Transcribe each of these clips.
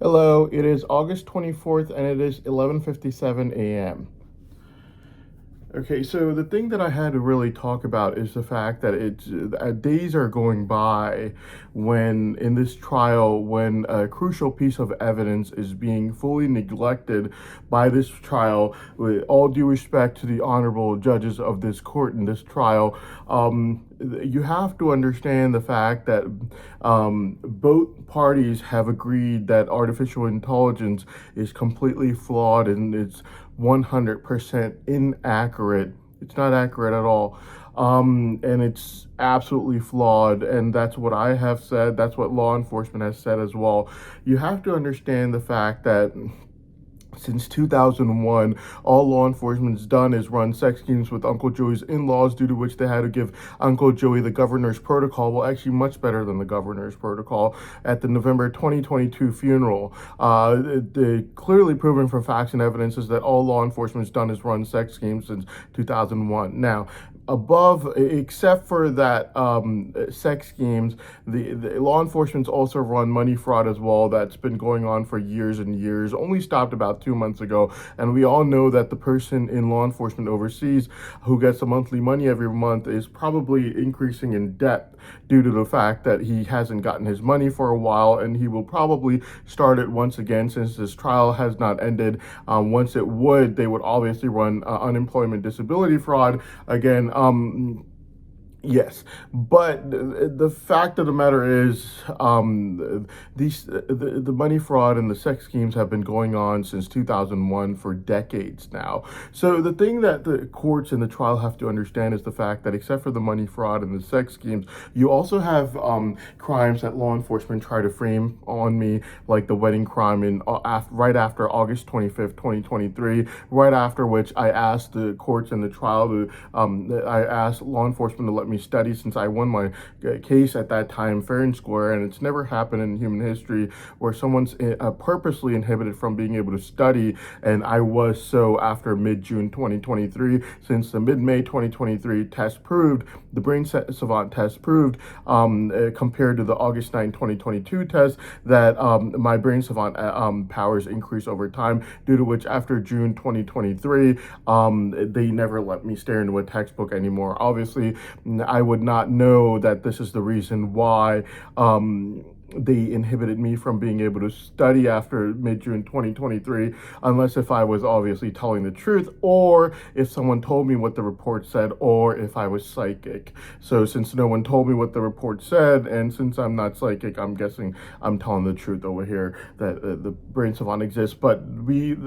Hello, it is August 24th and it is 11:57 a.m. Okay, so the thing that I had to really talk about is the fact that days are going by when in this trial, when a crucial piece of evidence is being fully neglected by this trial. With all due respect to the honorable judges of this court in this trial, you have to understand the fact that both parties have agreed that artificial intelligence is completely flawed and it's 100% inaccurate. It's not accurate at all. And it's absolutely flawed. And that's what I have said. That's what law enforcement has said as well. You have to understand the fact that since 2001, all law enforcement's done is run sex games with Uncle Joey's in-laws, due to which they had to give Uncle Joey the governor's protocol, well, actually much better than the governor's protocol, at the November 2022 funeral. Clearly proven from facts and evidence is that all law enforcement's done is run sex games since 2001. Now, above, except for that sex games, the law enforcement's also run money fraud as well. That's been going on for years and years, only stopped about 2 months ago. And we all know that the person in law enforcement overseas who gets the monthly money every month is probably increasing in debt due to the fact that he hasn't gotten his money for a while, and he will probably start it once again since this trial has not ended. Once it would, they would obviously run unemployment disability fraud again. Yes, but the fact of the matter is, the money fraud and the sex schemes have been going on since 2001 for decades now. So the thing that the courts and the trial have to understand is the fact that except for the money fraud and the sex schemes, you also have crimes that law enforcement try to frame on me, like the wedding crime in right after August 25th, 2023, right after which I asked the courts and the trial to I asked law enforcement to let me study, since I won my case at that time fair and square, and it's never happened in human history where someone's purposely inhibited from being able to study, and I was so after mid-June 2023, since the mid-May 2023 test proved, the Brain Savant test proved, compared to the August 9, 2022 test, that my Brain Savant powers increase over time, due to which after June 2023, they never let me stare into a textbook anymore. Obviously, I would not know that this is the reason why they inhibited me from being able to study after mid-June 2023, unless if I was obviously telling the truth, or if someone told me what the report said, or if I was psychic. So since no one told me what the report said, and since I'm not psychic, I'm guessing I'm telling the truth over here, that the Brain Savant exists. But we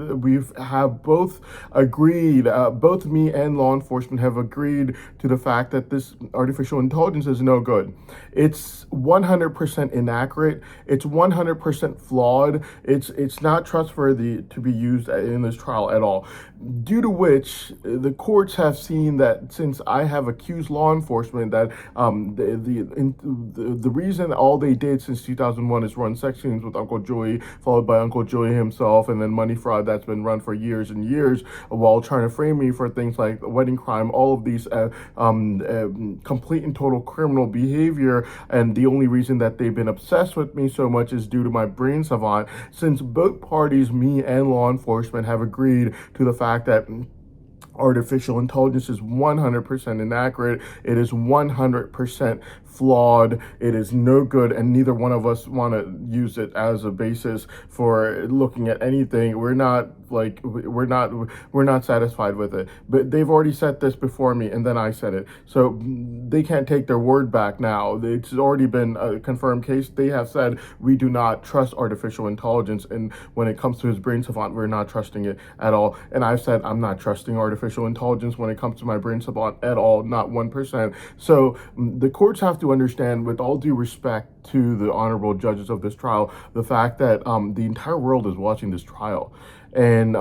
have both agreed, both me and law enforcement have agreed to the fact that this artificial intelligence is no good. It's 100% inaccurate. It's 100% flawed. It's not trustworthy to be used in this trial at all. Due to which the courts have seen that since I have accused law enforcement that the reason all they did since 2001 is run sex scenes with Uncle Joey, followed by Uncle Joey himself, and then money fraud that's been run for years and years, while trying to frame me for things like wedding crime, all of these complete and total criminal behavior. And the only reason that they've been obsessed with me so much is due to my Brain Savant, since both parties, me and law enforcement, have agreed to the fact that artificial intelligence is 100% inaccurate. It is 100% flawed. It is no good, and neither one of us want to use it as a basis for looking at anything. We're not satisfied with it. But they've already said this before me, and then I said it. So they can't take their word back now. It's already been a confirmed case. They have said we do not trust artificial intelligence, and when it comes to his Brain Savant, we're not trusting it at all. And I've said I'm not trusting artificial intelligence when it comes to my Brain Savant at all, not 1%. So the courts have to understand, with all due respect to the honorable judges of this trial, the fact that the entire world is watching this trial. And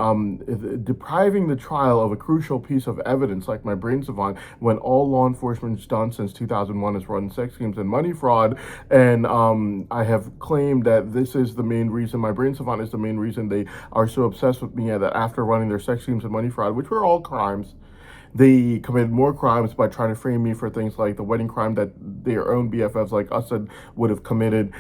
depriving the trial of a crucial piece of evidence like my Brain Savant, when all law enforcement's done since 2001 is run sex schemes and money fraud. And I have claimed that this is the main reason, my Brain Savant is the main reason they are so obsessed with me, and that after running their sex schemes and money fraud, which were all crimes, they committed more crimes by trying to frame me for things like the wedding crime that their own BFFs like Assad would have committed.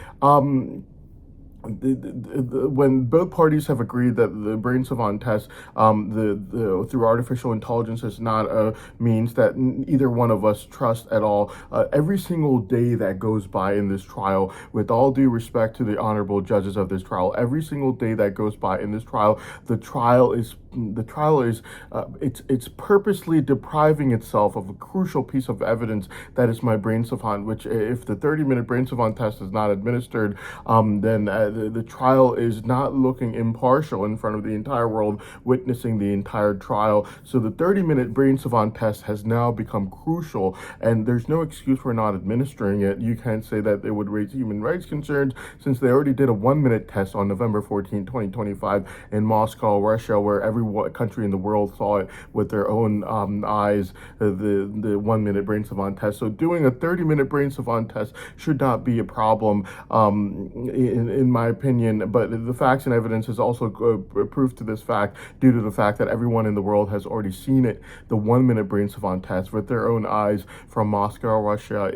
when both parties have agreed that the brain savant test, through artificial intelligence, is not a means that either one of us trust at all. Every single day that goes by in this trial, with all due respect to the honorable judges of this trial, every single day that goes by in this trial, the trial is it's purposely depriving itself of a crucial piece of evidence, that is my brain savant. Which, if the 30-minute brain savant test is not administered, then the trial is not looking impartial in front of the entire world, witnessing the entire trial. So the 30-minute brain savant test has now become crucial, and there's no excuse for not administering it. You can't say that it would raise human rights concerns, since they already did a 1-minute test on November 14, 2025, in Moscow, Russia, where every country in the world saw it with their own eyes, the 1-minute brain savant test. So doing a 30-minute brain savant test should not be a problem, in my opinion. But the facts and evidence is also proof to this fact, due to the fact that everyone in the world has already seen it, the 1-minute brain savant test, with their own eyes, from Moscow, Russia,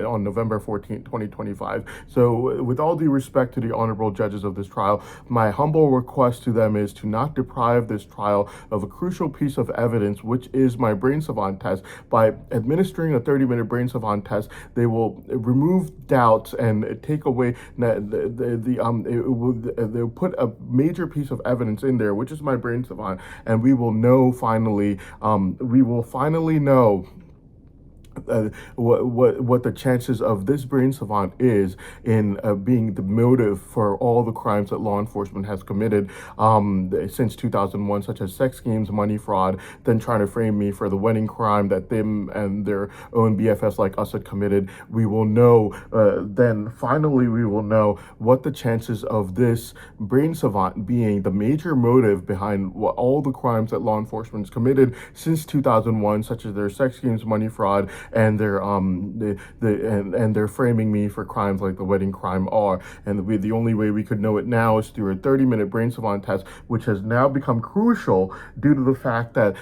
on November 14, 2025. So, with all due respect to the honorable judges of this trial, my humble request to them is to not deprive this trial of a crucial piece of evidence, which is my brain savant test. By administering a 30-minute brain savant test, they will remove doubts and take away they'll put a major piece of evidence in there, which is my brain savant, and we will know finally. We will finally know what the chances of this brain savant is in being the motive for all the crimes that law enforcement has committed since 2001, such as sex schemes, money fraud, then trying to frame me for the wedding crime that them and their own BFFs like us had committed. We will know, then finally we will know what the chances of this brain savant being the major motive behind all the crimes that law enforcement has committed since 2001, such as their sex schemes, money fraud, and they're framing me for crimes like the wedding crime are. And the only way we could know it now is through a 30-minute brain savant test, which has now become crucial due to the fact that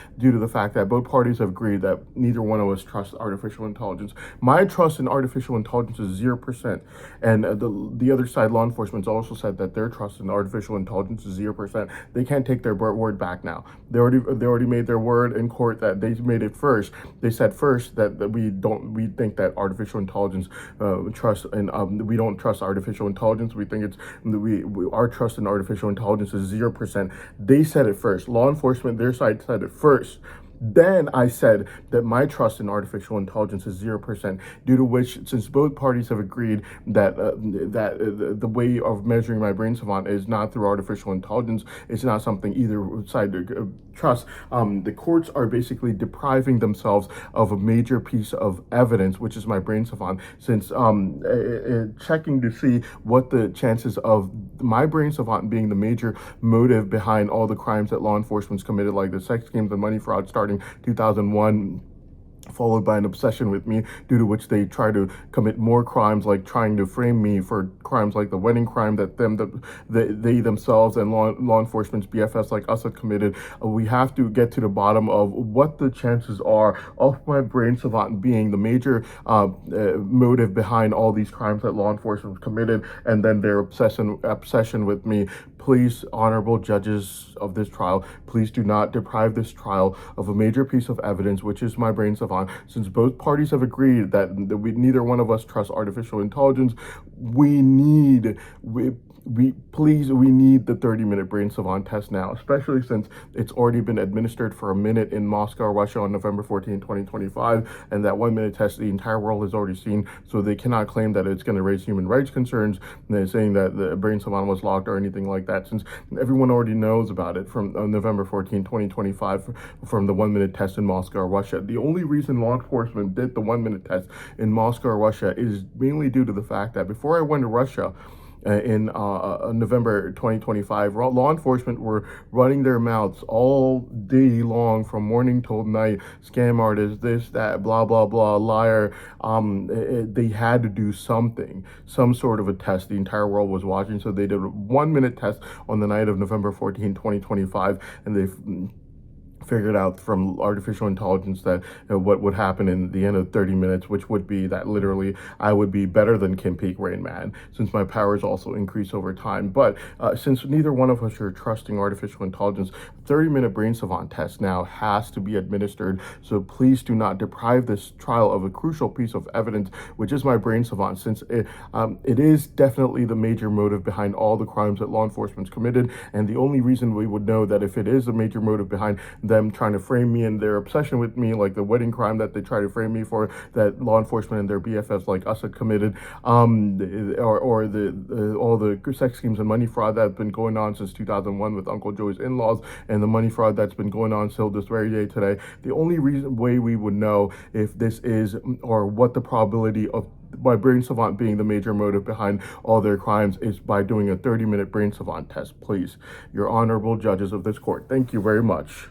both parties have agreed that neither one of us trusts artificial intelligence. My trust in artificial intelligence is 0%, and the other side, law enforcement, also said that their trust in artificial intelligence is 0%. They can't take their word back now. They already made their word in court that they made it first. They said first that we think that artificial intelligence trust, and we don't trust artificial intelligence. We think our trust in artificial intelligence is 0%. They said it first. Law enforcement, their side, said it first. Then I said that my trust in artificial intelligence is 0%, due to which, since both parties have agreed that the way of measuring my brain savant is not through artificial intelligence, it's not something either side trust. The courts are basically depriving themselves of a major piece of evidence, which is my brain savant, since checking to see what the chances of my brain savant being the major motive behind all the crimes that law enforcement's committed, like the sex schemes and money fraud starting 2001, followed by an obsession with me, due to which they try to commit more crimes, like trying to frame me for crimes like the wedding crime that they themselves and law enforcement's BFS like us have committed. We have to get to the bottom of what the chances are of my brain savant being the major motive behind all these crimes that law enforcement committed, and then their obsession with me. Please, honorable judges of this trial, please do not deprive this trial of a major piece of evidence, which is my brain savant. Since both parties have agreed that neither one of us trusts artificial intelligence, we need the 30-minute brain savant test now, especially since it's already been administered for a minute in Moscow, Russia on November 14, 2025, and that 1-minute test the entire world has already seen, so they cannot claim that it's going to raise human rights concerns. They're saying that the brain savant was locked or anything like that, since everyone already knows about it from November 14, 2025, from the 1-minute test in Moscow, Russia. The only reason law enforcement did the 1-minute test in Moscow, Russia is mainly due to the fact that before I went to Russia, in November 2025, law enforcement were running their mouths all day long, from morning till night. Scam artist, this, that, blah, blah, blah, liar. They had to do something, some sort of a test. The entire world was watching, so they did a 1-minute test on the night of November 14, 2025, and they figured out from artificial intelligence that what would happen in the end of 30 minutes, which would be that literally I would be better than Kim Peek Rain Man, since my powers also increase over time. But since neither one of us are trusting artificial intelligence, 30-minute brain savant test now has to be administered. So please do not deprive this trial of a crucial piece of evidence, which is my brain savant, since it is definitely the major motive behind all the crimes that law enforcement's committed. And the only reason we would know that if it is a major motive behind them trying to frame me and their obsession with me, like the wedding crime that they try to frame me for, that law enforcement and their BFFs like us had committed, or all the sex schemes and money fraud that's been going on since 2001 with Uncle Joey's in-laws, and the money fraud that's been going on till this very day today. The only way we would know if this is, or what the probability of my brain savant being the major motive behind all their crimes, is by doing a 30-minute brain savant test. Please, your honorable judges of this court. Thank you very much.